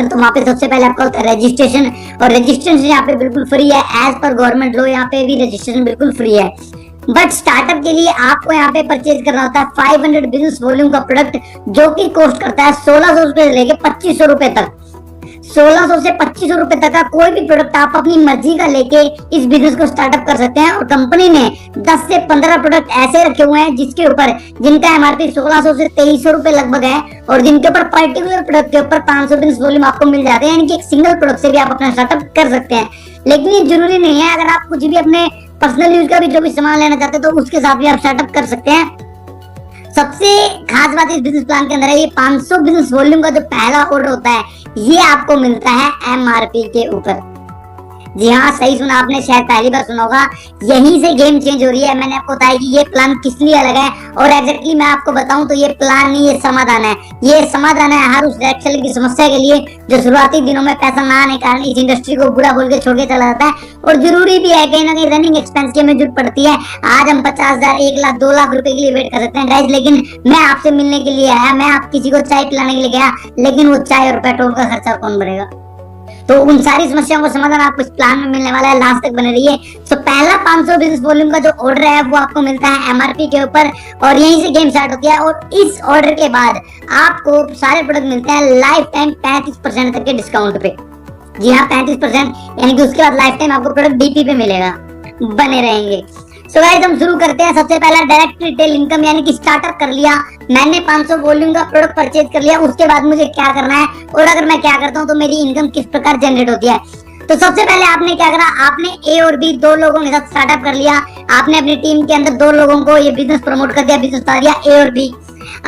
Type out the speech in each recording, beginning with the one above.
तो वहाँ पे सबसे पहले आपका होता है रजिस्ट्रेशन, और रजिस्ट्रेशन यहाँ पे बिल्कुल फ्री है। एज पर गवर्नमेंट लॉ यहाँ पे भी रजिस्ट्रेशन बिल्कुल फ्री है। बट स्टार्टअप के लिए आपको यहाँ पे परचेज करना होता है 500 बिजनेस वॉल्यूम का प्रोडक्ट, जो कि कॉस्ट करता है 1600 रुपए से लेके 2500 रुपए तक। 1600 से 2500 रुपए तक का कोई भी प्रोडक्ट आप अपनी मर्जी का लेके इस बिजनेस को स्टार्टअप कर सकते हैं। और कंपनी ने 10 से 15 प्रोडक्ट ऐसे रखे हुए हैं जिसके ऊपर जिनका एमआरपी 1600 से 2300 रुपए लगभग है, और जिनके ऊपर पर्टिकुलर प्रोडक्ट के ऊपर 500 बिजनेस वॉल्यूम आपको मिल जाते हैं। यानी कि एक सिंगल प्रोडक्ट से भी आप अपना स्टार्टअप कर सकते हैं। लेकिन ये जरूरी नहीं है, अगर आप कुछ भी अपने पर्सनल यूज का भी जो भी सामान लेना चाहते हैं तो उसके साथ भी आप स्टार्टअप कर सकते हैं। सबसे खास बात इस बिजनेस प्लान के अंदर है, ये 500 बिजनेस वॉल्यूम का जो पहला ऑर्डर होता है ये आपको मिलता है एमआरपी के ऊपर। जी हाँ, सही सुना आपने, शायद पहली बार सुना होगा। यहीं से गेम चेंज हो रही है। मैंने आपको बताया कि ये प्लान किस लिए अलग है, और एग्जैक्टली मैं आपको बताऊं तो ये प्लान नहीं, ये समाधान है। ये समाधान है हर उस एक्सेल की समस्या के लिए जो शुरुआती दिनों में पैसा ना आने के कारण इस इंडस्ट्री को बुरा बोल के छोड़ के चला जाता है। और जरूरी भी है, कहीं ना कहीं रनिंग एक्सपेंस की हमें जरूरत पड़ती है। आज हम 50,000, 1 लाख, 2 लाख रुपए के लिए वेट कर सकते हैं गाइस, लेकिन मैं आपसे मिलने के लिए आया, मैं आप किसी को चाय पिलाने के लिए गया, लेकिन वो चाय और पेट्रोल का खर्चा कौन भरेगा? तो उन सारी समस्याओं का समाधान आपको इस प्लान में मिलने वाला है। लास्ट तक बने रहिए। तो पहला 500 बिजनेस वॉल्यूम का जो ऑर्डर है वो आपको मिलता है एमआरपी के ऊपर, और यहीं से गेम स्टार्ट होती है। और इस ऑर्डर के बाद आपको सारे प्रोडक्ट मिलते हैं लाइफ टाइम 35% तक के डिस्काउंट पे। जी हाँ, 35%, यानी कि उसके बाद लाइफ टाइम आपको प्रोडक्ट डीपी पे मिलेगा। बने रहेंगे। सो गाइस, हम शुरू करते हैं। सबसे पहला डायरेक्ट रिटेल इनकम, यानी कि स्टार्टअप कर लिया मैंने, 500 वॉल्यूम का प्रोडक्ट परचेज कर लिया। उसके बाद मुझे क्या करना है, और अगर मैं क्या करता हूँ तो मेरी इनकम किस प्रकार जनरेट होती है। तो सबसे पहले आपने क्या करा, आपने ए और बी 2 लोगों के साथ स्टार्टअप कर लिया। आपने अपनी टीम के अंदर 2 लोगों को ये बिजनेस प्रमोट कर दिया, बिजनेस बता दिया, ए और बी।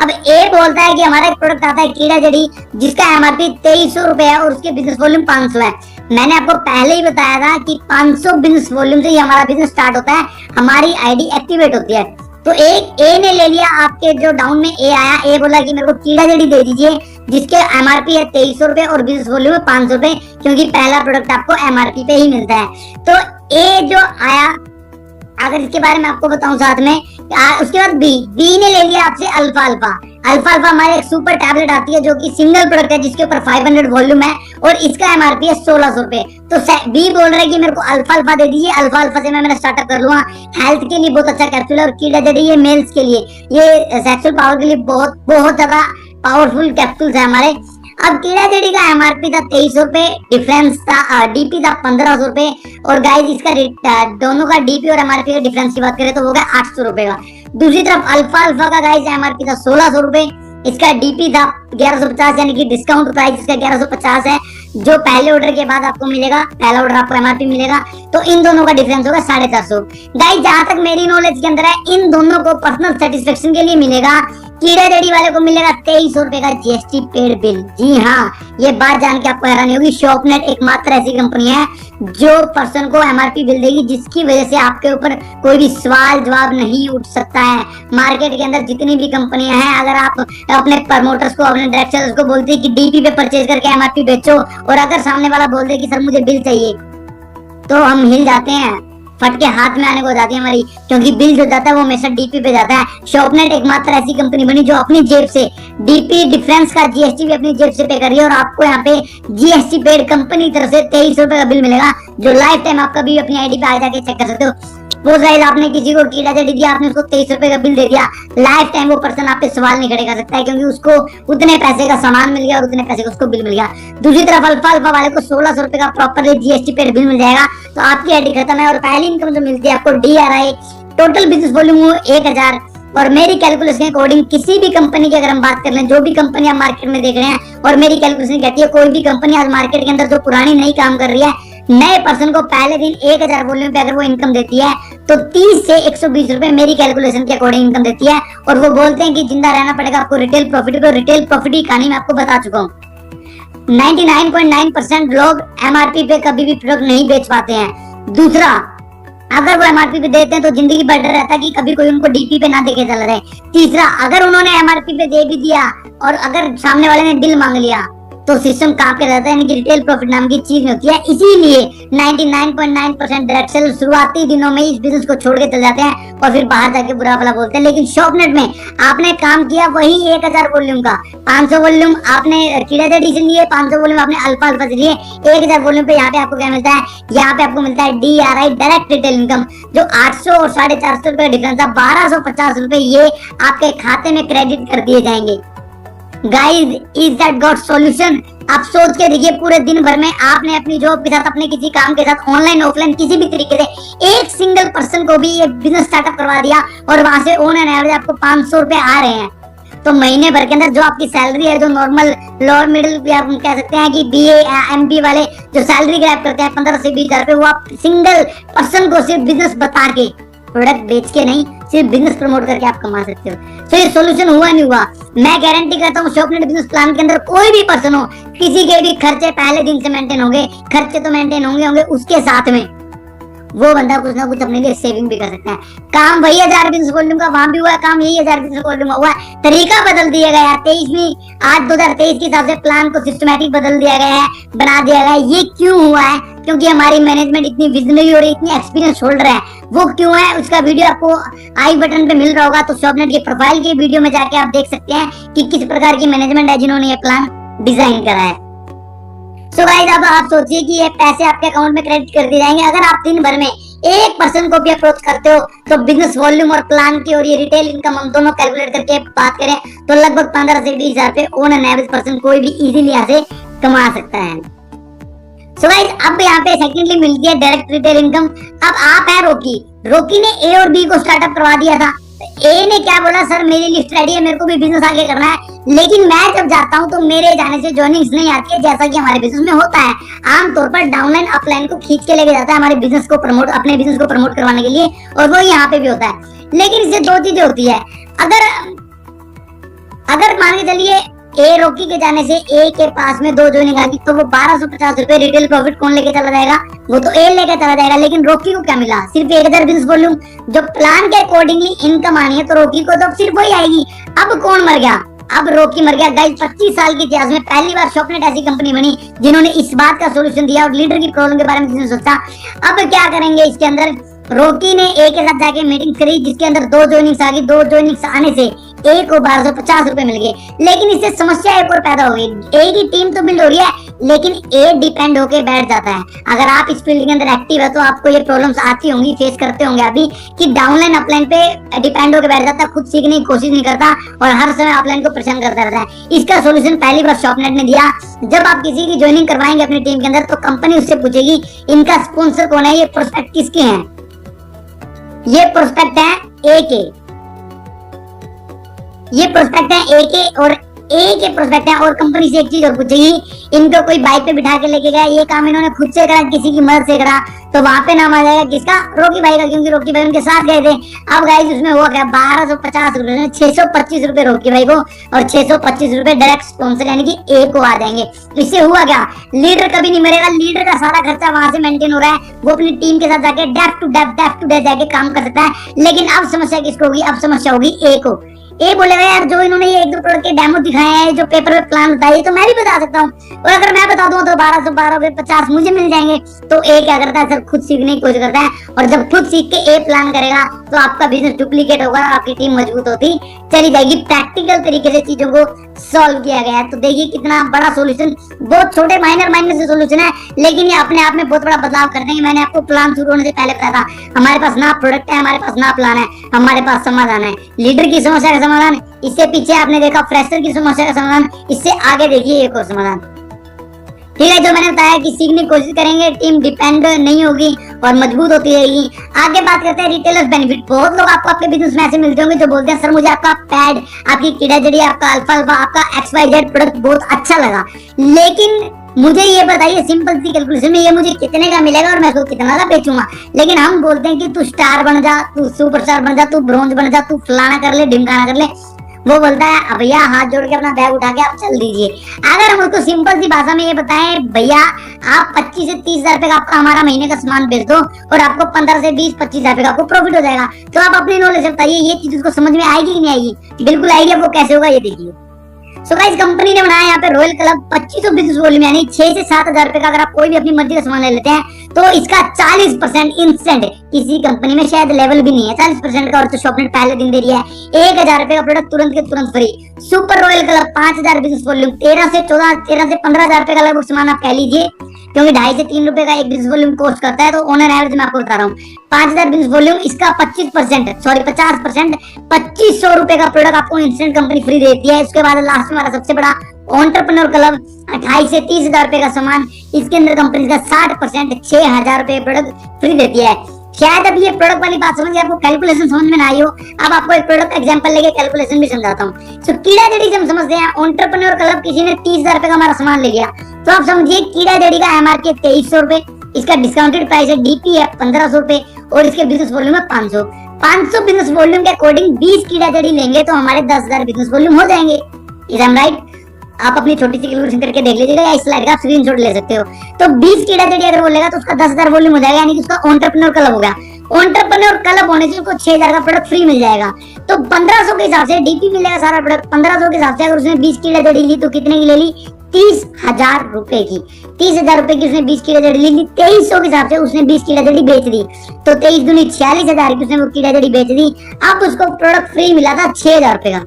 अब ए बोलता है कि हमारा एक प्रोडक्ट आता है कीड़ा जड़ी, जिसका एमआरपी 2300 रुपए है और उसके बिजनेस वॉल्यूम 500 है। मैंने आपको पहले ही बताया था कि 500 बिजनेस वॉल्यूम से ही हमारा बिजनेस स्टार्ट होता है, हमारी आईडी एक्टिवेट होती है। तो एक ए ने ले लिया, आपके जो डाउन में ए आया, ए बोला कि मेरे को कीड़ा जड़ी दे दीजिए, जिसके एमआरपी है 2300 रुपए और बिजनेस वॉल्यूम है 500 रुपए, क्योंकि पहला प्रोडक्ट आपको एमआरपी पे ही मिलता है। तो ए जो आया, अगर इसके बारे में आपको बताऊं साथ में, उसके बाद बी ने ले लिया आपसे अल्फा अल्फा। अल्फा अल्फा हमारे एक सुपर टैबलेट आती है जो कि सिंगल प्रोडक्ट है, जिसके ऊपर 500 वॉल्यूम है और इसका एमआरपी है 1600 रुपए। तो बी बोल रहा है कि मेरे को अल्फा अल्फा दे दीजिए, अल्फा अल्फा से मैं मेरा स्टार्टअप कर लूंगा। हेल्थ के लिए बहुत अच्छा कैप्सूल है, और कीड़ा जड़ी ये मेल्स के लिए, ये सेक्सुअल पावर के लिए बहुत बहुत ज्यादा पावरफुल कैप्सूल्स है हमारे। अब कीड़ा जड़ी का एमआरपी था 2300 रुपए, डिफरेंस था डीपी था 1500 रुपए, और गाइस इसका दोनों का डीपी और एमआरपी का डिफरेंस की बात करें तो हो गया 800 रुपए का। दूसरी तरफ अल्फा अल्फा का गाइस एमआरपी था 1600 रुपए, इसका डीपी था 1150, यानी कि डिस्काउंट प्राइस इसका 1150 है, जो पहले ऑर्डर के बाद आपको मिलेगा। पहला ऑर्डर आपको एमआरपी मिलेगा, तो इन दोनों का डिफरेंस होगा 450। गाइस जहां तक मेरी नॉलेज के अंदर है, इन दोनों को पर्सनल सेटिस्फेक्शन के लिए मिलेगा। कीड़ा जड़ी वाले को मिलेगा 2300 रुपए का जीएसटी पेड बिल। जी हाँ, ये बात जान के आपको हैरानी होगी, शॉपनेट एकमात्र ऐसी कंपनी है जो पर्सन को एमआरपी बिल देगी, जिसकी वजह से आपके ऊपर कोई भी सवाल जवाब नहीं उठ सकता है। मार्केट के अंदर जितनी भी कंपनियां हैं, अगर आप अपने प्रमोटर्स को, अपने डायरेक्टर्स को बोलते हैं कि डीपी पे परचेज करके एमआरपी बेचो, और अगर सामने वाला बोल दे कि सर मुझे बिल चाहिए, तो हम हिल जाते हैं, फट के हाथ में आने को जाती है हमारी, क्योंकि बिल जो जाता है वो हमेशा डीपी पे जाता है। शॉपनेट एकमात्र ऐसी कंपनी बनी जो अपनी जेब से डीपी डिफरेंस का जीएसटी भी अपनी जेब से पे कर रही है, और आपको यहाँ पे जीएसटी पेड कंपनी की तरफ से 2300 रुपए का बिल मिलेगा, जो लाइफ टाइम आप कभी अपनी आईडी पे आ जाके चेक कर सकते हो। वो गाइस आपने किसी को कीड़ा जड़ी दिया, आपने उसको 2300 रुपए का बिल दे दिया, लाइफ टाइम वो पर्सन आप पे सवाल नहीं खड़े कर सकता है, क्योंकि उसको उतने पैसे का सामान मिल गया और उतने पैसे का उसको बिल मिल गया। दूसरी तरफ अल्फा अल्फा वाले को 1600 रुपए का प्रॉपर जीएसटी पेड बिल मिल जाएगा, तो आपकी आईडी खत्म है। और पहली इनकम जो मिलती है आपको डीआरआई, टोटल बिजनेस वॉल्यूम 1000, और मेरी कैलकुलेशन के अकॉर्डिंग किसी भी कंपनी की अगर हम बात कर लें, जो भी कंपनी आप मार्केट में देख रहे हैं, और मेरी कैलकुलेशन कहती है कोई भी कंपनी आज मार्केट के अंदर जो पुरानी नई काम कर रही है, नए पर्सन को पहले दिन 1000 वॉल्यूम पे अगर वो इनकम देती है तो 30 से 120 रुपए मेरी कैलकुलेशन के अकॉर्डिंग इनकम देती है। और वो बोलते हैं कि जिंदा रहना पड़ेगा आपको रिटेल प्रॉफिट को। रिटेल प्रॉफिट की कहानी मैं आपको बता चुका हूँ। 99.9% लोग एमआरपी पे कभी भी प्रोडक्ट नहीं बेच पाते हैं। दूसरा, अगर वो एमआरपी पे देते हैं तो जिंदगी भर डर रहता है कि कभी कोई उनको डीपी पे ना देके चला रहे। तीसरा, अगर उन्होंने एमआरपी पे दे भी दिया और अगर सामने वाले ने बिल मांग लिया, तो सिस्टम कहाँ पे रहता है, यानी कि रिटेल प्रॉफिट नाम की चीज होती है। इसीलिए 99.9% डायरेक्ट सेलर शुरुआती दिनों में इस बिजनेस को छोड़ के चले जाते हैं और फिर बाहर जाके बुरा भला बोलते हैं। लेकिन शॉपनेट में आपने काम किया वही 1000 वॉल्यूम का, 500 वॉल्यूम आपने कीड़ा एडिशन लिए, 500 वॉल्यूम आपने अल्फा अल्फा से लिए, 1000 वॉल्यूम पे यहाँ पे आपको क्या मिलता है, यहाँ पे आपको मिलता है DRI डायरेक्ट रिटेल इनकम, जो 800 और 450 रुपए का डिफरेंस है, 1250 रुपए ये आपके खाते में क्रेडिट कर दिए जाएंगे। Guys, is that got solution? आप सोच के देखिए, पूरे दिन भर में आपने अपनी जॉब के साथ, अपने किसी काम के साथ, ऑनलाइन ऑफलाइन किसी भी तरीके से एक सिंगल पर्सन को भी ये बिजनेस स्टार्टअप करवा दिया और वहां से ऑन एन एवरेज आपको 500 रुपए आ रहे हैं। तो महीने भर के अंदर जो आपकी सैलरी है, जो नॉर्मल लोअर मिडिल आप कह सकते हैं कि BA MB वाले जो सैलरी ग्रैब करते हैं 15 से 20 हजार रुपए, वो आप सिंगल पर्सन को सिर्फ बिजनेस बता के, प्रोडक्ट बेच के नहीं, सिर्फ बिजनेस प्रमोट करके आप कमा सकते हो। तो ये सॉल्यूशन हुआ नहीं हुआ? मैं गारंटी करता हूँ शॉपनेट बिजनेस प्लान के अंदर कोई भी पर्सन हो, किसी के भी खर्चे पहले दिन से मेंटेन होंगे, खर्चे तो मेंटेन होंगे उसके साथ में वो बंदा कुछ ना कुछ अपने लिए सेविंग भी कर सकता है। काम वही 1000 बिजनेस वॉल्यूम का वहां भी हुआ है, काम यही 1000 बिजनेस वॉल्यूम का हुआ है, तरीका बदल दिया गया है। 2023 के हिसाब से प्लान को सिस्टमैटिक बदल दिया गया है, बना दिया गया है। ये क्यों हुआ है? क्योंकि हमारी मैनेजमेंट इतनी विजनरी और इतनी एक्सपीरियंस होल्डर है। वो क्यों है, उसका वीडियो आपको आई बटन पे मिल रहा होगा, तो शॉपनेट के प्रोफाइल के वीडियो में जाके आप देख सकते हैं कि किस प्रकार की मैनेजमेंट है जिन्होंने ये प्लान डिजाइन करा है। सो गाइस, अब आप सोचिए कि ये पैसे आपके अकाउंट में क्रेडिट कर दिए जाएंगे अगर आप दिन भर में एक पर्सन को भी अप्रोच करते हो। तो बिजनेस वॉल्यूम और प्लान की और ये रिटेल इनकम हम दोनों कैलकुलेट करके बात करें तो लगभग 15 से 20 हजार रुपए ऑन एन एवरेज पर्सन कोई भी इजीली यहाँ से कमा सकता है। सो गाइस, अब यहाँ पे सेकेंडली मिलती है डायरेक्ट रिटेल इनकम। अब आप है रोकी ने A और B को स्टार्टअप करवा दिया था। ए ने क्या बोला, सर मेरी लिस्ट रेडी है, मेरे को भी बिजनेस आगे करना है, लेकिन मैं जब जाता हूँ तो मेरे जाने से जॉइनिंग्स नहीं आती है, जैसा कि हमारे बिजनेस में होता है। आमतौर पर डाउनलाइन अपलाइन को खींच के लेके जाता है हमारे बिजनेस को प्रमोट, अपने बिजनेस को प्रमोट करवाने के लिए, और वो यहाँ पे भी होता है। लेकिन इससे दो चीजें होती है। अगर मान के चलिए ए रोकी के जाने से ए के पास में 2 ज्वाइनिंग आ गई, तो वो 1250 रुपए रिटेल प्रॉफिट कौन लेके चला जाएगा? वो तो ए लेके चला जाएगा। लेकिन रोकी को क्या मिला? सिर्फ 1000 बिजनेस वॉल्यूम। जो प्लान के अकॉर्डिंगली इनकम आनी है तो रोकी को तो सिर्फ वही आएगी। अब कौन मर गया? अब रोकी मर गया। गाइस, 25 साल के इतिहास में पहली बार शॉपनेट ऐसी कंपनी बनी जिन्होंने इस बात का सोल्यूशन दिया और लीडर की प्रॉब्लम के बारे में जिसने सोचा। अब क्या करेंगे इसके अंदर? रोकी ने ए के साथ जाके मीटिंग करी, जिसके अंदर 2 ज्वाइनिंग्स आ गई। 2 ज्वाइनिंग्स आने से ए को 1250 रुपए मिल गए। लेकिन इससे समस्या एक और पैदा हो गई। ए की टीम तो बिल्ड हो रही है, लेकिन ए डिपेंड होके बैठ जाता है। अगर आप इस फील्ड के अंदर एक्टिव है तो आपको ये प्रॉब्लम्स आती होंगी, फेस करते होंगे अभी, कि डाउनलाइन अपलाइन पे डिपेंड होके बैठ जाता है, खुद सीखने की कोशिश नहीं करता और हर समय अपलाइन को परेशान करता रहता है। इसका सोल्यूशन पहली बार शॉपनेट ने दिया। जब आप किसी की ज्वाइनिंग करवाएंगे अपनी टीम के अंदर, तो कंपनी उससे पूछेगी इनका स्पॉन्सर कौन है, ये प्रोस्पेक्ट किसके हैं? ये प्रोस्पेक्ट है ए के, ये प्रोस्पेक्ट है ए के, और ए के प्रोस्पेक्ट है। और कंपनी से एक चीज और पूछेगी, इनको कोई बाइक पे बिठा के लेके गया, ये काम इन्होंने खुद से करा, किसी की मदद से करा, तो वहां पे नाम आ जाएगा किसका? रोकी भाई का, क्योंकि रोकी भाई उनके साथ गए थे। अब गाइस, उसमें हुआ क्या? 1250 रुपए, 625 रुपए रोकी भाई को और 625 रुपए डायरेक्ट स्पॉन्सर यानी कि ए को आ जाएंगे। इससे हुआ क्या? लीडर कभी नहीं मरेगा। लीडर का सारा खर्चा वहां से मेंटेन हो रहा है, वो अपनी टीम के साथ जाके डेफ टू डेफ जाके काम कर सकता है। लेकिन अब समस्या किसको होगी? अब समस्या होगी ए को। ए बोलेगा यार, जो इन्होंने ये 1-2 प्रोडक्ट के डेमो दिखाए हैं, जो पेपर पे प्लान बताया, तो मैं भी बता सकता हूँ, और अगर मैं बता दूं तो 1250 मुझे मिल जाएंगे। तो ए क्या करता है? सर खुद सीखने की कोशिश करता है, और जब खुद सीख के ए प्लान करेगा तो आपका बिजनेस डुप्लीकेट होगा, आपकी टीम मजबूत होती चली जाएगी। प्रैक्टिकल तरीके से चीजों को सॉल्व किया गया है। तो देखिए कितना बड़ा सोल्यूशन, बहुत छोटे माइनर से सोल्यूशन है, लेकिन ये अपने आप में बहुत बड़ा बदलाव कर देंगे। मैंने आपको प्लान शुरू होने से पहले बताया था, हमारे पास ना प्रोडक्ट है, हमारे पास ना प्लान है, हमारे पास समाधान है। लीडर की समस्या का समाधान, इससे पीछे आपने देखा फ्रेशर की समस्या का समाधान, इससे आगे देखिए एक और समाधान। ठीक है, जो मैंने बताया कि सीखने की कोशिश करेंगे, टीम डिपेंड नहीं होगी और मजबूत होती रहेगी। आगे बात करते हैं रिटेलर्स बेनिफिट। बहुत लोग आपको आपके बिजनेस में ऐसे मिलते होंगे जो बोलते हैं, सर मुझे आपका पैड, आपकी कीड़ा जड़ी, आपका अल्फा अल्फा, आपका XYZ प्रोडक्ट बहुत अच्छा लगा, लेकिन मुझे ये बताइए सिंपल सी कैलकुलेशन में ये मुझे कितने का मिलेगा और मैं इसको कितना का बेचूंगा। लेकिन हम बोलते हैं कि तू स्टार बन जा, तू सुपरस्टार बन जा, तू ब्रोंज बन जा, तू फलाना कर ले, ढिमकाना कर ले। वो बोलता है भैया हाथ जोड़ के अपना बैग उठा के आप चल दीजिए। अगर हम उसको सिंपल सी भाषा में ये बताएं, भैया आप 25 से 30 हजार रुपए का आपका हमारा महीने का सामान बेच दो और आपको 15 से 20-25 हजार रुपए का आपको प्रॉफिट हो जाएगा, तो आप अपनी नॉलेज से बताइए ये चीज उसको समझ में आएगी कि नहीं आएगी? बिल्कुल आएगी। वो कैसे होगा ये देखिए। सो गाइस कंपनी ने बनाया यहाँ पे रॉयल क्लब 2500 बिजनेस वॉल्यूम, यानी 6 से 7 हजार रुपए का अगर आप कोई भी अपनी मर्जी का सामान ले लेते हैं तो इसका 40% इंस्टेंट, किसी कंपनी में शायद लेवल भी नहीं है 40% का, और तो शॉपनेट पहले दिन दे रही है 1000 रुपए का प्रोडक्ट तुरंत के तुरंत free. Super royal club 5000 business volume, 13 से 15 हजार रुपए का लगभग सामान आप कह लीजिए, क्योंकि 2.5 से 3 रुपए का एक बिजनेस वॉल्यूम कॉस्ट करता है, तो ऑन एन एवरेज मैं आपको बता रहा हूँ 5000 बिजनेस वॉल्यूम, इसका 50% 2500 रुपए का प्रोडक्ट आपको इंस्टेंट कंपनी फ्री देती है। उसके बाद लास्ट में हमारा सबसे बड़ा एंटरप्रेन्योर क्लब 28 से 30 हजार रुपए का सामान, इसके अंदर कंपनी का 60% 6000 रुपए प्रोडक्ट फ्री देती है। शायद अब ये प्रोडक्ट वाली बात समझ आपको कैलकुलेशन समझ में ना आई हो, अब आपको एक प्रोडक्ट एग्जांपल लेके कैलकुलेशन भी समझाता हूँ। सो कीड़ा जड़ी से हम समझते हैं, एंटरप्रेन्योर क्लब किसी ने 30,000 रुपए का हमारा सामान ले लिया, तो आप समझिए कीड़ा जड़ी का एमआरपी 2300 रुपए, इसका डिस्काउंटेड प्राइस है डीपी है 1500 रुपए, और इसके बिजनेस वॉल्यूम है 500 बिजनेस वॉल्यूम के अकॉर्डिंग 20 कीड़ा जड़ी लेंगे तो हमारे 10,000 बिजनेस वॉल्यूम हो जाएंगे। Is am right? आप अपनी छोटी सी कैलकुलेशन करके देख लीजिएगा, या इस स्लाइड का स्क्रीनशॉट ले सकते हो। तो 20 कीड़ा जड़ी अगर बोलेगा तो उसका 10,000 वॉल्यूम हो जाएगा, यानी कि उसका एंटरप्रेन्योर क्लब हो गया। एंटरप्रेन्योर क्लब होने से उसको 6000 का प्रोडक्ट फ्री मिल जाएगा, तो 1500 के हिसाब से डीपी मिलेगा सारा प्रोडक्ट 1500 के हिसाब से। अगर उसने 20 कीड़ा जड़ी ली तो कितने की ले ली? 30,000 रुपए की। 30,000 रुपए की उसने 20 कीड़ा जड़ी ली, 2300 के हिसाब से उसने 20 कीड़ा जड़ी बेच दी, तो 23 दूनी 46,000 की उसने वो कीड़ा जड़ी बेच दी। अब उसको प्रोडक्ट फ्री मिला था 6,000 रुपए का।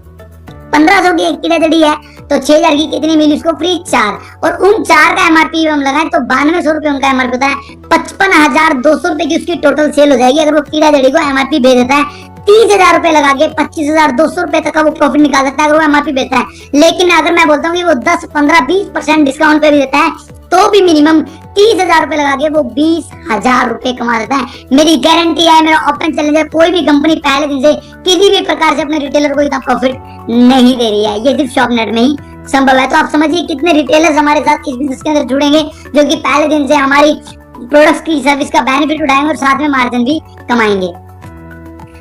1500 की एक कीड़ा जड़ी है तो 6,000 की कितनी मिली उसको? फ्री 4, और उन 4 का एमआरपी हम लगाएं तो 9200 रुपए उनका एमआरपी होता है। 55,200 रुपए की उसकी टोटल सेल हो जाएगी अगर वो कीड़ा जड़ी को एमआरपी भेज देता है। 30,000 रुपए लगा के 25,200 रुपए तक का वो प्रॉफिट निकाल सकता है अगर वो एमआरपी बेचता है। लेकिन अगर मैं बोलता हूँ कि वो 10, 15, 20% डिस्काउंट पे भी देता है तो भी मिनिमम 30,000 रुपए लगा के वो 20,000 रुपए कमा देता है। मेरी गारंटी है, मेरा ओपन चैलेंज है, कोई भी कंपनी पहले दिन से किसी भी प्रकार से अपने रिटेलर को इतना प्रॉफिट नहीं दे रही है, ये सिर्फ शॉपनेट में ही संभव है। तो आप समझिए कितने रिटेलर्स हमारे साथ इस बिजनेस के अंदर जुड़ेंगे जो कि पहले दिन से हमारी प्रोडक्ट्स की सर्विस का बेनिफिट उठाएंगे और साथ में मार्जिन भी कमाएंगे।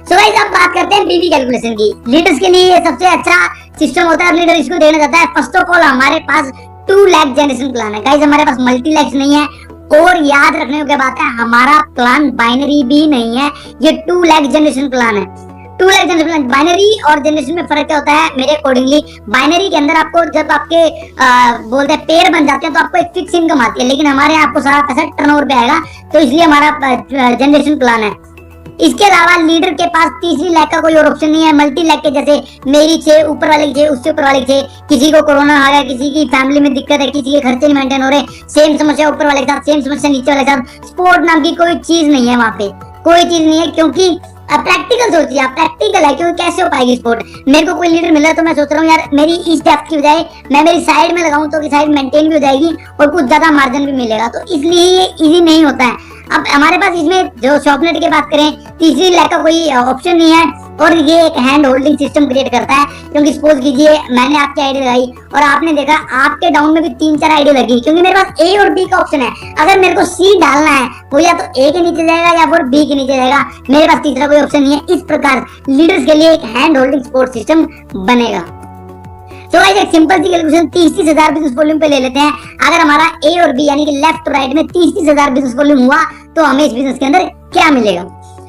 सो गाइस अब बात करते हैं पीवी कैलकुलेशन की। लीडर्स के लिए सबसे अच्छा सिस्टम होता है, लीडर इसको देना चाहता है। फर्स्ट ऑफ ऑल हमारे पास 2 लाख जनरेशन प्लान है गाइस, हमारे पास मल्टी लैक्स नहीं है, और याद रखने की बात है हमारा प्लान बाइनरी भी नहीं है, ये 2 लाख जनरेशन प्लान है। 2 लाख जनरेशन प्लान, बाइनरी और जनरेशन में फर्क क्या होता है मेरे अकॉर्डिंगली? बाइनरी के अंदर आपको जब आपके बोलते हैं पेयर बन जाते हैं तो आपको एक फिक्स इनकम आती है, लेकिन हमारे यहाँ आपको सारा पैसा टर्नओवर पे आएगा, तो इसलिए हमारा जनरेशन प्लान है। इसके अलावा लीडर के पास तीसरी लाख का कोई और ऑप्शन नहीं है। मल्टी लाख के जैसे मेरी 6, ऊपर वाले की 6, उससे ऊपर वाले की 6, किसी को कोरोना आ गया, किसी की फैमिली में दिक्कत है, किसी के खर्चे नहीं मेंटेन हो रहे, सेम समस्या ऊपर वाले के साथ, सेम समस्या नीचे वाले के साथ। स्पोर्ट नाम की कोई चीज नहीं है, वहाँ पे कोई चीज नहीं है, क्योंकि प्रैक्टिकल सोचिए आप, प्रैक्टिकल है, क्योंकि कैसे हो पाएगी स्पोर्ट? मेरे को कोई लीडर मिला तो मैं सोच रहा हूँ यार मेरी इस डेप्थ की बजाय मैं मेरी साइड में लगाऊं तो साइड मेंटेन भी हो जाएगी और कुछ ज्यादा मार्जिन भी मिलेगा, तो इसलिए ये इजी नहीं होता है। अब हमारे पास इसमें जो शॉपनेट की बात करें, तीसरी लाख का कोई ऑप्शन नहीं है, और ये एक हैंड होल्डिंग सिस्टम क्रिएट करता है, क्योंकि सपोज कीजिए मैंने आपकी आईडी लगाई और आपने देखा आपके डाउन में भी 3-4 आईडी लगी, क्योंकि मेरे पास ए और बी का ऑप्शन है। अगर मेरे को सी डालना है वो या तो ए के नीचे जाएगा या फिर बी के नीचे जाएगा, मेरे पास तीसरा कोई ऑप्शन नहीं है। इस प्रकार लीडर्स के लिए एक हैंड होल्डिंग सपोर्ट सिस्टम बनेगा। तो गाइस एक सिंपल सी कैलकुलेशन 30,000 बिजनेस वॉल्यूम पे ले लेते हैं। अगर हमारा ए और बी यानी कि लेफ्ट राइट में 30,000 बिजनेस वॉल्यूम हुआ तो हमें इस बिजनेस के अंदर क्या मिलेगा?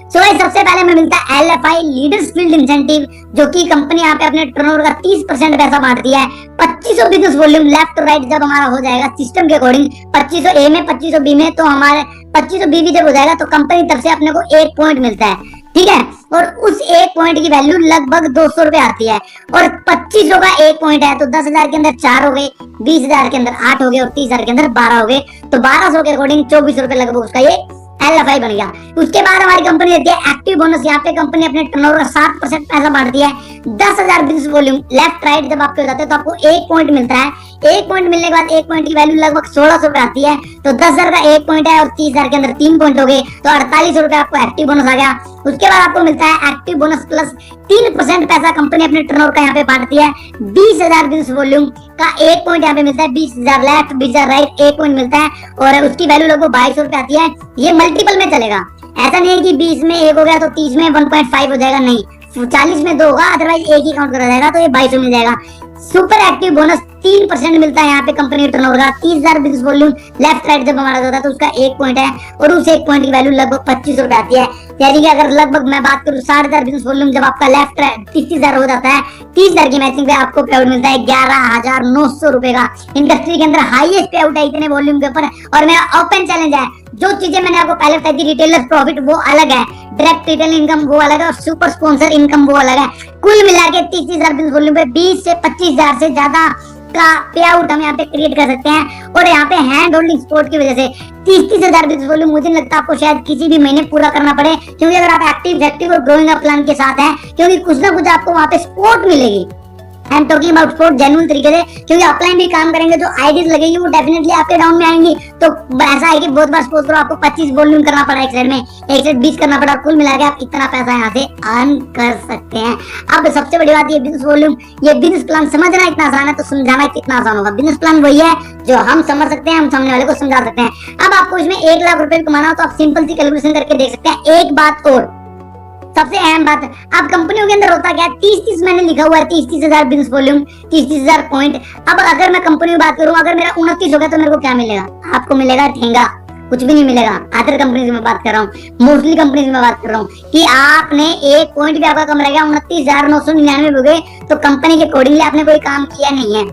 सो गाइस सबसे पहले हमें मिलता है LFI लीडर्स फील्ड इंसेंटिव, जो कि कंपनी यहाँ पे अपने टर्नओवर का 30% पैसा बांटती है। 2500 बिजनेस वॉल्यूम लेफ्ट राइट जब हमारा हो जाएगा सिस्टम के अकॉर्डिंग, 2500 ए में 2500 बी में, तो हमारे 2500 बी भी जब हो जाएगा तो कंपनी तरफ से अपने को 1 पॉइंट मिलता है, ठीक है, और उस 1 पॉइंट की वैल्यू लगभग 200 रुपए आती है, और 2500 का 1 पॉइंट है तो 10,000 के अंदर 4 हो गए, 20,000 के अंदर 8 हो गए, और 30,000 के अंदर 12 हो गए, तो 1200 के अकॉर्डिंग 24 रुपए लगभग उसका ये LFI बन गया। उसके बाद हमारी कंपनी देती है एक्टिव बोनस। यहाँ पे कंपनी अपने टर्नओवर का 7% पैसा बांटती है। 10,000 बिजनेस वॉल्यूम लेफ्ट राइट जब आपके हो जाते हैं तो आपको 1 पॉइंट मिलता है। 1 पॉइंट मिलने के बाद 1 पॉइंट की वैल्यू लगभग 1600 रुपए आती है, तो 10,000 का 1 पॉइंट है और 30,000 के अंदर 3 पॉइंट हो गए, तो 48 रुपए आपको एक्टिव बोनस आ गया। उसके बाद आपको मिलता है एक्टिव बोनस प्लस 3% पैसा कंपनी अपने टर्नओवर का यहाँ पे बांटती है। 20,000 बिजनेस वॉल्यूम का 1 पॉइंट यहाँ पे मिलता है, 20,000 लेफ्ट 20,000 राइट 1 पॉइंट मिलता है, और उसकी वैल्यू लगभग 2200 रुपए आती है। ये मल्टीपल में चलेगा, ऐसा नहीं है कि 20 में 1 हो गया तो 30 में 1.5 हो जाएगा, नहीं, 40 में 2 होगा, अदरवाइज 1 ही काउंट करा जाएगा, तो ये 2200 मिल जाएगा। सुपर एक्टिव बोनस 3% मिलता है यहाँ पे कंपनी टर्नओवर का। 30,000 बिजनेस वॉल्यूम लेफ्ट राइट जब हमारा होता है तो उसका 1 पॉइंट है और उस 1 पॉइंट की वैल्यू लगभग 25 रुपए आती है। यानी कि अगर लगभग मैं बात करूँ 60,000 बिजनेस वॉल्यूम जब आपका लेफ्ट राइट 30,000 हो जाता है, 30,000 की मैचिंग पे आपको पे आउट मिलता है 11,900 रुपए का। इंडस्ट्री के अंदर हाईएस्ट पे आउट है इतने वॉल्यूम के ऊपर। और मेरा ओपन चैलेंज है, जो चीजें मैंने आपको पहले बताई थी, रिटेलर प्रॉफिट वो अलग है, डायरेक्ट रिटेल इनकम वो अलग है और सुपर स्पॉन्सर इनकम वो अलग है। कुल मिला के 30,000 बिजनेस वॉल्यूम पे 20 से 25,000 से ज्यादा का पे आउट हम यहाँ पे क्रिएट कर सकते हैं। और यहाँ पे हैंड होल्डिंग सपोर्ट की वजह से 30,000 बिजनेस वॉल्यूम मुझे नहीं लगता आपको शायद किसी भी महीने पूरा करना पड़े, क्योंकि अगर आप एक्टिव और ग्रोइंग अप प्लान के साथ हैं, क्योंकि कुछ ना कुछ आपको वहाँ पे सपोर्ट मिलेगी। I am talking about support genuine तरीके से, क्योंकि ऑफलाइन भी काम करेंगे जो आईडीज लगेगी वो डेफिनेटली आपके डाउन में आएंगी। तो ऐसा है कि बहुत बार सपोज करो आपको 25 वॉल्यूम करना पड़ा एक साइड में, एक साइड 20 करना पड़ा, कुल मिला के आप इतना पैसा यहाँ से अर्न कर सकते हैं। अब सबसे बड़ी बात ये बिजनेस वॉल्यूम, ये बिजनेस प्लान समझना इतना आसान है तो समझाना कितना आसान होगा। बिजनेस प्लान वही है जो हम समझ सकते हैं, हम सामने वाले को समझा सकते हैं। अब आपको इसमें 1 लाख रुपए कमाना हो तो आप सिंपल सी कैलकुलेशन करके देख सकते हैं। एक बात और सबसे अहम बात, अब कंपनियों के अंदर होता क्या है, 30-30 मैंने लिखा हुआ है, 30,000 बिजनेस वॉल्यूम, 30,000 पॉइंट। अब अगर मैं कंपनी की बात करूं, अगर मेरा 29 हो गया तो मेरे को क्या मिलेगा? आपको मिलेगा ठेंगा, कुछ भी नहीं मिलेगा। अदर कंपनी से मैं बात कर रहा हूँ, मोस्टली कंपनी से मैं बात कर रहा हूँ कि आपने 1 पॉइंट भी आपका कम रह गया, 29,999 हो गए तो कंपनी के अकॉर्डिंगली आपने कोई काम किया नहीं है।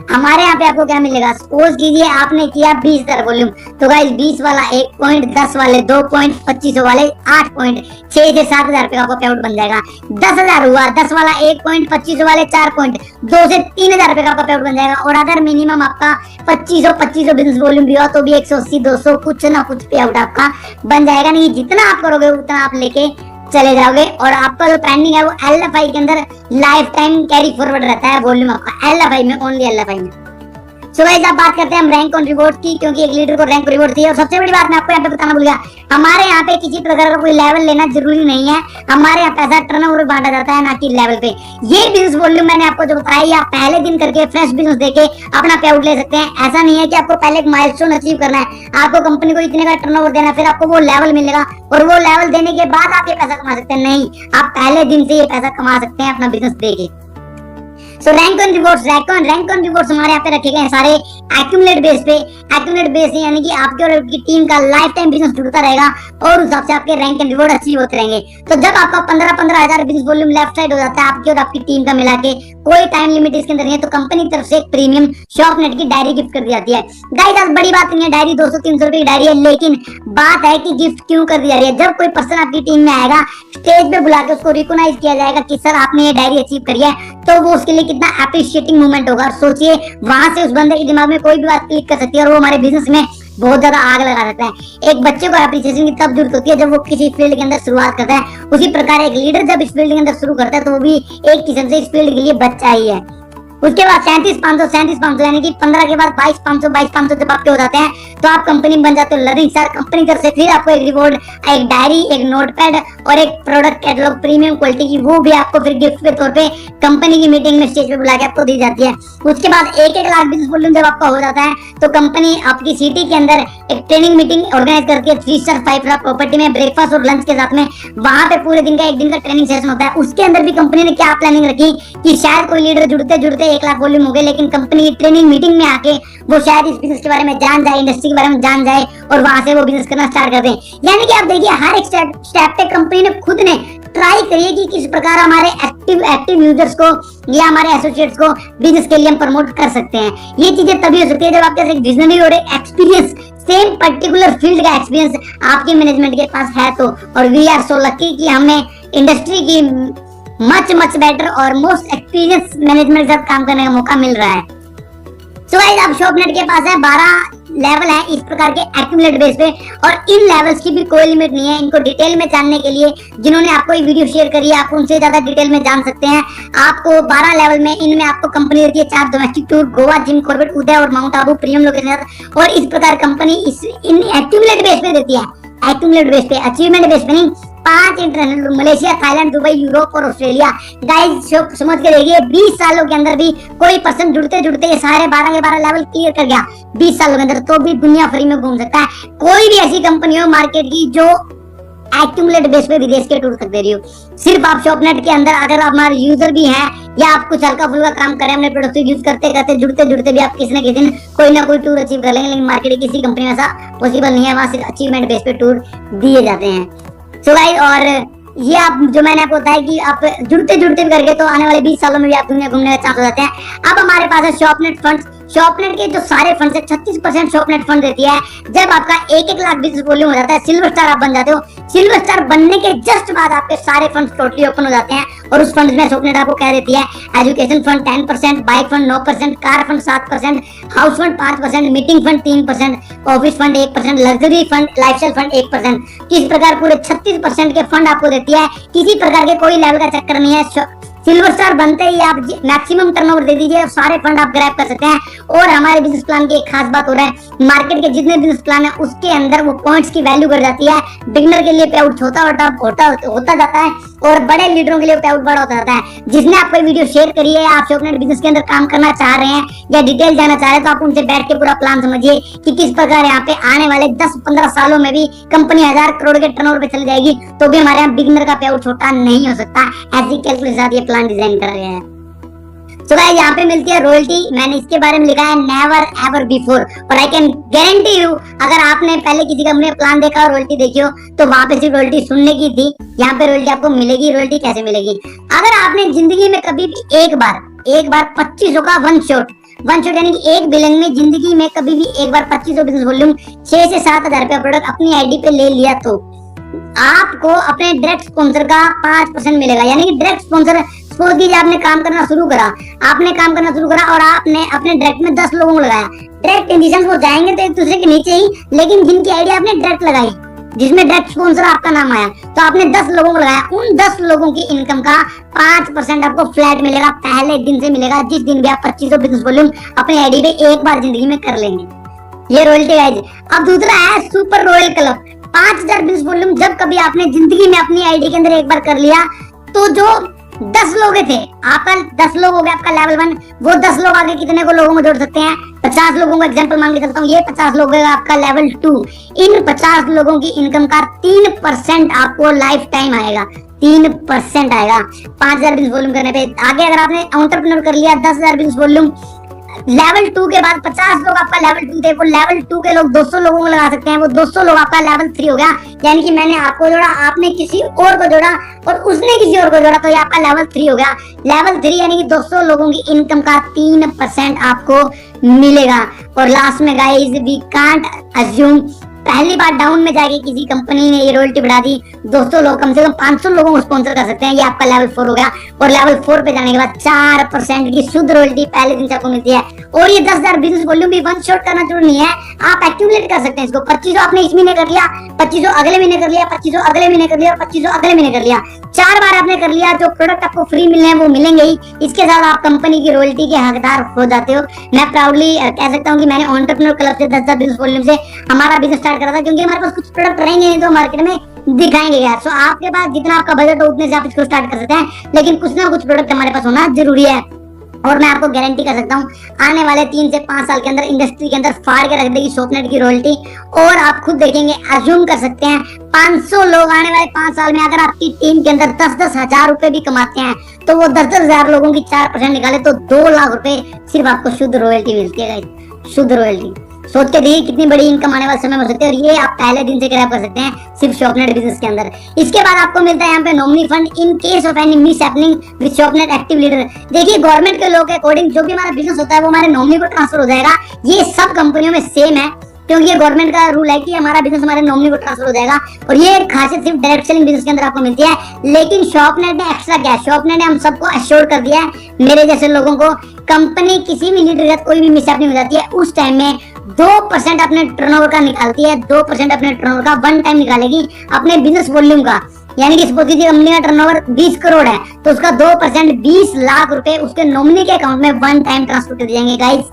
हमारे यहाँ पे आपको क्या मिलेगा? सपोज कीजिए आपने किया 20,000 वॉल्यूम, तो गाइस 20 वाला 1 पॉइंट, 10 वाले 2 पॉइंट, 25 वाले 8 पॉइंट, 6 से 7,000 रुपए का आपको पे आउट बन जाएगा। 10,000 हुआ, 10 वाला 1 पॉइंट, 25 वाले 4 पॉइंट, 2 से 3,000 रुपए का आपका पे आउट बन जाएगा। और अगर मिनिमम आपका 2500 बिजनेस वॉल्यूम भी हुआ तो भी 180-200 कुछ ना कुछ पे आउट आपका बन जाएगा। नहीं, जितना आप करोगे उतना आप लेके चले जाओगे। और आपका जो पेंडिंग है वो LFI के अंदर लाइफ टाइम कैरी फॉरवर्ड रहता है वॉल्यूम आपका, LFI में, ओनली LFI में। सो गाइस अब बात करते हैं हम रैंक और रिवॉर्ड की, क्योंकि एक लीडर को रैंक और रिवॉर्ड चाहिए। और सबसे बड़ी बात मैं आपको यहाँ पे बताना भूल गया, हमारे यहाँ पे किसी प्रकार का कोई लेवल लेना जरूरी नहीं है। हमारे यहाँ पैसा टर्नओवर बांटा जाता है, ना कि लेवल पे। ये बिजनेस वॉल्यूम मैंने आपको जो बताया, आप पहले दिन करके फ्रेश बिजनेस देके अपना पे आउट ले सकते हैं। ऐसा नहीं है कि आपको पहले एक माइलस्टोन अचीव करना है, आपको कंपनी को इतने का टर्नओवर देना, फिर आपको वो लेवल मिलेगा और वो लेवल देने के बाद आप ये पैसा कमा सकते हैं। नहीं, आप पहले दिन से ये पैसा कमा सकते हैं अपना बिजनेस देके। सो rank on rewards, rank on rewards हमारे यहाँ पे रखे गए हैं सारे एक्यूमुलेट बेस पे। एक्यूमुलेट बेस यानी कि आपके और आपकी टीम का लाइफ टाइम बिजनेस जुड़ता रहेगा और उस हिसाब से आपके रैंक एंड रिवॉर्ड अचीव होते रहेंगे। तो जब आपका 15-15 हजार बिजनेस वॉल्यूम लेफ्ट साइड हो जाता है आपकी और आपकी टीम का मिला के, कोई टाइम लिमिट इसके अंदर नहीं है, तो कंपनी की तरफ से एक प्रीमियम शॉपनेट की डायरी गिफ्ट कर दी जाती है। गाइस आज बड़ी बात नहीं है, डायरी 200-300 रुपए की डायरी है, लेकिन बात है कि गिफ्ट क्यों कर दी जा रही है। जब कोई पर्सन आपकी टीम में आएगा, स्टेज पे बुला के उसको रिकॉग्नाइज किया जाएगा कि सर आपने ये डायरी अचीव करी है, तो वो उसके लिए कितना एप्रिशिएटिंग मोमेंट होगा। और सोचिए वहां से उस बंदे के दिमाग में कोई भी बात क्लिक कर सकती है और वो हमारे बिजनेस में बहुत ज्यादा आग लगा देता है। एक बच्चे को एप्रिसिएशन की तब जरूरत होती है जब वो किसी फील्ड के अंदर शुरुआत करता है, उसी प्रकार एक लीडर जब इस फील्ड के अंदर शुरू करता है तो वो भी एक किस्म से इस फील्ड के लिए बच्चा ही है। उसके बाद 37,500 यानी कि 15 के बाद 22,500 जब आपके हो जाते हैं तो आप कंपनी बन जाते हो लर्निंग स्टार। कंपनी तरफ से फिर आपको एक रिवॉर्ड, एक डायरी, एक नोटपैड और एक प्रोडक्ट कैटलॉग प्रीमियम क्वालिटी की, वो भी आपको फिर गिफ्ट के तौर पे कंपनी की मीटिंग में स्टेज पे बुला के आपको दी जाती है। उसके बाद 1-1 लाख बिजनेस वॉल्यूम जब आपका हो जाता है तो कंपनी आपकी सिटी के अंदर एक ट्रेनिंग मीटिंग ऑर्गेनाइज करती है 3 स्टार 5 स्टार प्रॉपर्टी में, ब्रेकफास्ट और लंच के साथ में। वहां पे पूरे दिन का 1 दिन का ट्रेनिंग सेशन होता है। उसके अंदर भी कंपनी ने क्या प्लानिंग रखी कि शायद कोई लीडर जुड़ते जुड़ते 1 लाख वॉल्यूम हो गए, लेकिन कंपनी की ट्रेनिंग मीटिंग में आके वो शायद इस बिजनेस के बारे में जान जाए, इंडस्ट्री के बारे में जान जाए और वहां से वो बिजनेस करना स्टार्ट कर दें। यानी कि आप देखिए हर एक स्टेप पे कंपनी ने खुद ने ट्राई करिए कि किस प्रकार हमारे एक्टिव यूजर्स को या हमारे एसोसिएट्स को बिजनेस के लिए हम प्रमोट कर सकते हैं। ये चीजें तभी हो सकती है जब आपके पास एक विजनरी और एक एक्सपीरियंस, सेम पर्टिकुलर फील्ड का एक्सपीरियंस आपके मैनेजमेंट के पास है तो। और वी आर सो लकी कि हमें इंडस्ट्री की मच बेटर और मोस्ट एक्सपीरियंस मैनेजमेंट के साथ काम करने का मौका मिल रहा है। सो गाइस अब शॉपनेट के पास है 12 लेवल है इस प्रकार के एक्यूमुलेट बेस पे, और इन लेवल्स की भी कोई लिमिट नहीं है। इनको डिटेल में जानने के लिए जिन्होंने आपको ये वीडियो शेयर करी है आप उनसे ज्यादा डिटेल में जान सकते हैं। आपको 12 लेवल में, इनमें आपको कंपनी देती है 4 domestic tour, Goa, Jim Corbett, Uday और माउंट आबू प्रीमियम लोकेशन। और इस प्रकार कंपनी इन एक्यूमुलेट बेस पे देती है, एक्यूमुलेट बेस पे, अचीवमेंट बेस पे नहीं। 5 international, Malaysia, Thailand, Dubai, Europe और ऑस्ट्रेलिया। गाइस समझ के देखिए 20 सालों के अंदर भी कोई पर्सन जुड़ते जुड़ते ये सारे 12 के 12 लेवल क्लियर कर गया 20 सालों के अंदर, तो भी दुनिया फ्री में घूम सकता है। कोई भी ऐसी कंपनी हो मार्केट की जो एक्यूमुलेट बेस पे विदेश के टूर तक दे रही हूँ। सिर्फ आप शॉपनेट के अंदर अगर आप हमारे यूजर भी हैं या आप कुछ हल्का फुल्का काम करें अपने प्रोडक्ट यूज करते करते जुड़ते जुड़ते भी आप किसी न किसी दिन कोई ना कोई टूर अचीव कर लेंगे, लेकिन मार्केट की किसी कंपनी में ऐसा पॉसिबल नहीं है, वहां सिर्फ अचीवमेंट बेस पे टूर दिए जाते हैं। सो गाइस, और ये आप जो मैंने आपको बताया कि आप जुड़ते जुड़ते भी करके तो आने वाले 20 सालों में भी आप दुनिया घूमने का चांस हो जाते हैं। अब हमारे पास है शॉपनेट फंड्स। शॉपनेट के जो सारे फंड है 36% शॉपनेट फंड देती है। जब आपका 1-1 लाख बिजनेस वॉल्यूम हो जाता है, सिल्वर स्टार आप बन जाते हो। सिल्वर स्टार बनने के जस्ट बाद आपके सारे फंड टोटली ओपन हो जाते हैं और उस फंड में शॉपनेट आपको कह देती है education fund 10%, bike fund 9%, car fund 7%, house fund 5%, meeting fund 3%, office fund 1%, luxury fund, lifestyle fund 1%। इस प्रकार पूरे 36% के फंड आपको देती है। किसी प्रकार के कोई लेवल का चक्कर नहीं है। सिल्वर स्टार बनते ही आप मैक्सिमम टर्नओवर दे दीजिए और सारे फंड आप ग्रैब कर सकते हैं। और हमारे बिजनेस प्लान की एक खास बात हो रहा है, मार्केट के जितने बिजनेस प्लान है उसके अंदर वो पॉइंट्स की वैल्यू बढ़ जाती है। बिगनर के लिए पे आउट होता जाता है और बड़े लीडरों के लिए पे आउट बड़ा होता जाता है। जिसने आपको वीडियो शेयर करी है, आप शॉपनेट बिजनेस के अंदर काम करना चाह रहे हैं या डिटेल जाना चाह रहे हैं, तो आप उनसे बैठ के पूरा प्लान समझिए कि किस प्रकार यहाँ पे आने वाले 10-15 सालों में भी कंपनी 1000 करोड़ के टर्नओवर पे चली जाएगी तो भी हमारे यहाँ बिगनर का पे आउट छोटा नहीं हो सकता। ऐसी कैलकुलेशन ये प्लान डिजाइन करा गया है। तो गाइस, यहाँ पे मिलती है रॉयल्टी। मैंने इसके बारे में लिखा है नेवर एवर बिफोर, और आई कैन गारंटी यू अगर आपने पहले किसी कंपनी का प्लान देखा और रॉयल्टी देखी हो तो वहां पे सिर्फ रॉयल्टी सुनने की थी, यहाँ पे रॉयल्टी आपको मिलेगी। रॉयल्टी कैसे मिलेगी? अगर आपने जिंदगी में कभी भी एक बार 2500 का वन शॉट यानी कि 1 बिलियन में जिंदगी में कभी भी एक बार 2500 बिजनेस वॉल्यूम 6 से 7 हजार रुपया प्रोडक्ट अपनी आईडी पे ले लिया तो आपको अपने डायरेक्ट स्पॉन्सर का 5% मिलेगा। यानी कि डायरेक्ट स्पॉन्सर, सपोज कीजिए आपने काम करना शुरू करा और आपने अपने डायरेक्ट में 10 लोगों को लगाया। डायरेक्ट इंडिशन वो जाएंगे तो एक दूसरे के नीचे ही, लेकिन जिनकी आईडी आपने डायरेक्ट लगाई जिसमें डायरेक्ट स्पॉन्सर आपका नाम आया, तो आपने 10 लोगों को लगाया, उन 10 लोगों की इनकम का 5% आपको फ्लैट मिलेगा, पहले दिन से मिलेगा, जिस दिन भी आप 2500 बिजनेस वॉल्यूम अपनी आईडी पे एक बार जिंदगी में कर लेंगे। ये रॉयल्टी गाइस। अब दूसरा है super royal club. 5000 business volume जब कभी आपने जिंदगी में अपनी आईडी के अंदर एक बार कर लिया तो जो 10 लोग थे, आपका 10 लोग हो गया आपका लेवल 1, वो 10 लोग आगे कितने को लोगों को जोड़ सकते हैं? 50 लोगों का एग्जांपल मान के चलता हूँ, ये 50 लोग है आपका लेवल 2। इन 50 लोगों की इनकम का 3% आपको लाइफ टाइम आएगा, 3% आएगा 5000 बिजनेस वॉल्यूम करने पे। आगे अगर आपने एंटरप्रेन्योर कर लिया 10,000 बिजनेस वॉल्यूम, लेवल 2 के बाद 50 लोग आपका लेवल 2 थे, वो लेवल 2 के लोग 200 लोगों को लगा सकते हैं, वो 200 लोग आपका लेवल 3 हो गया। यानी कि मैंने आपको जोड़ा, आपने किसी और को जोड़ा और उसने किसी और को जोड़ा, तो ये आपका लेवल 3 हो गया। लेवल 3 यानी कि 200 लोगों की इनकम का 3% आपको मिलेगा। और लास्ट में गाइस, वी कांट अज्यूम, पहली बार डाउन में जाके किसी कंपनी ने ये रॉयल्टी बढ़ा दी, 200 लोग कम से कम 500 लोगों को स्पॉन्सर कर सकते हैं, ये आपका लेवल 4 हो गया। और लेवल 4 पे जाने के बाद 4% की शुद्ध रॉयल्टी पहले दिन से आपको मिलती है। और ये 10,000 बिजनेस वॉल्यूम भी वन शॉट करना जरूरी नहीं है, आप एक्यूमुलेट कर सकते हैं इसको। 2500 आपने इस महीने कर लिया, 2500 अगले महीने कर लिया, 2500 अगले महीने कर लिया, 2500 अगले महीने कर लिया, 4 बार आपने कर लिया। जो प्रोडक्ट आपको फ्री मिलने हैं वो मिलेंगे ही, इसके साथ आप कंपनी की रॉयल्टी के हकदार हो जाते हो। मैं प्राउडली कह सकता हूँ कि मैंने एंटरप्रेन्योर क्लब से 10,000 बिजनेस वॉल्यूम से हमारा बिजनेस स्टार्ट करा था, क्योंकि हमारे पास कुछ प्रोडक्ट रहेंगे नहीं तो मार्केट में दिखाएंगे यार। सो आपके पास जितना आपका बजट हो उतने से आप इसको स्टार्ट कर सकते हैं, लेकिन कुछ ना कुछ प्रोडक्ट हमारे पास होना जरूरी है। और मैं आपको गारंटी कर सकता हूँ आने वाले 3 से 5 साल के अंदर इंडस्ट्री के अंदर फाड़ के रख देगी शॉपनेट की रॉयल्टी। और आप खुद देखेंगे, अज्यूम कर सकते हैं 500 लोग आने वाले 5 साल में अगर आपकी टीम के अंदर 10-10 हजार रुपए भी कमाते हैं तो वो 10-10 हजार लोगों की 4% निकाले तो 2 लाख रुपए सिर्फ आपको शुद्ध रॉयल्टी मिलती है। शुद्ध रॉयल्टी सोच के देखिए कितनी बड़ी इनकम आने वाले समय में हो सकती है, और ये आप पहले दिन से ग्रैब कर सकते हैं सिर्फ शॉपनेट बिजनेस के अंदर। इसके बाद आपको मिलता है यहाँ पे nominee fund in case of any mis happening with ShopNet active leader. देखिए गवर्नमेंट के लोग के अकॉर्डिंग जो भी हमारा बिजनेस होता है वो हमारे नॉमिनी को ट्रांसफर हो जाएगा। ये सब कंपनियों में सेम है, क्योंकि ये गवर्नमेंट का रूल है कि हमारा बिजनेस हमारे नॉमिनी को ट्रांसफर हो जाएगा। और ये खासियत सिर्फ डायरेक्ट सेलिंग बिजनेस के अंदर आपको मिलती है। लेकिन शॉपनेट ने एक्स्ट्रा क्या है, शॉपनेट ने हम सबको एश्योर कर दिया है, मेरे जैसे लोगों को, कंपनी किसी भी लीडर के साथ कोई भी मिसहैपनिंग हो जाती है उस टाइम में 2% अपने टर्नओवर का निकालती है, 2% अपने टर्नओवर का वन टाइम निकालेगी अपने बिजनेस वॉल्यूम का। यानी कि सपोज कीजिए कंपनी का टर्नओवर 20 करोड़ है तो उसका 2% 20 लाख रुपए उसके नॉमिनी के अकाउंट में वन टाइम ट्रांसफर कर जाएंगे। गाइस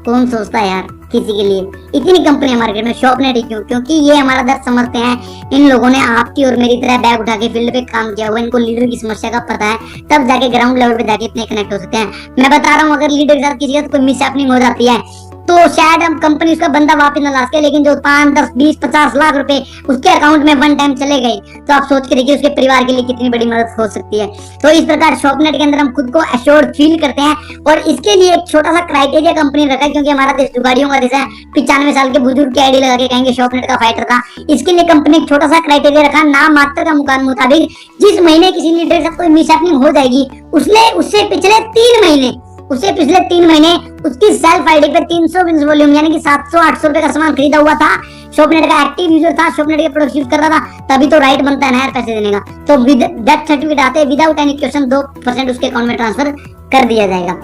कौन सोचता है यार किसी के लिए इतनी कंपनी मार्केट में, शॉपनेट ही क्यों? क्योंकि ये हमारा दर्द समझते हैं। इन लोगों ने आपकी और मेरी तरह बैग उठा के फील्ड पे काम किया हुआ, इनको लीडर की समस्या का पता है, तब जाके ग्राउंड लेवल पे जाके इतने कनेक्ट हो सकते हैं। मैं बता रहा हूँ अगर लीडर के साथ किसी का कोई मिसहैपनिंग हो जाती है तो शायद हम कंपनी उसका बंदा वापस न ला सके, लेकिन जो 5, 10, 20, 50 लाख रुपए उसके अकाउंट में वन टाइम चले गए, तो आप सोच के देखिए उसके परिवार के लिए कितनी बड़ी मदद हो सकती है। तो इस प्रकार शॉपनेट के अंदर हम खुद को एश्योर्ड फील करते हैं, और इसके लिए एक छोटा सा क्राइटेरिया कंपनी रखा है, क्योंकि हमारा देश जुगाड़ियों का देश है। 95 साल के बुजुर्ग की आईडी लगा के कहेंगे शॉपनेट का फाइटर था। इसके लिए कंपनी एक छोटा सा क्राइटेरिया रखा, नाम मात्र का मुताबिक जिस महीने किसी लीडर से कोई मिसहैपनिंग हो जाएगी, उससे पिछले 3 महीने उसकी सेल्फ आईडी पे 300 बिजनेस वॉल्यूम यानी कि 700-800 रुपए का सामान खरीदा हुआ था, शॉपनेट का एक्टिव यूजर था, शॉपनेट के प्रोडक्ट यूज कर रहा था, तभी तो राइट बनता है ना यार पैसे देने का। तो डेथ सर्टिफिकेट आते विदाउट एनी क्वेश्चन 2% उसके अकाउंट में ट्रांसफर कर दिया जाएगा।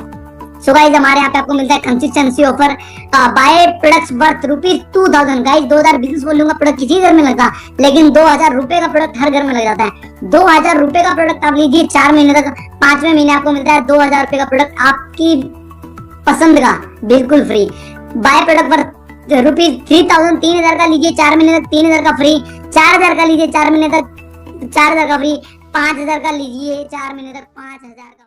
सो गाइस हमारे यहाँ पे आपको मिलता है consistency offer, buy products worth ₹2000। Guys 2000 business volume का प्रोडक्ट किसी घर में लगता, लेकिन 2000 रुपए का प्रोडक्ट हर घर में लग जाता है। 2000 रुपए का प्रोडक्ट आप लीजिए 4 महीने तक, 5वें महीने आपको मिलता है 2000 रुपए का प्रोडक्ट आपकी पसंद का बिल्कुल फ्री। बाय प्रोडक्ट पर ₹3000 3000 का लीजिए 4 महीने तक 3000 का फ्री, 4000 का लीजिए 4 महीने तक 4000 का फ्री, 5000 का लीजिए 4 महीने तक 5000 का।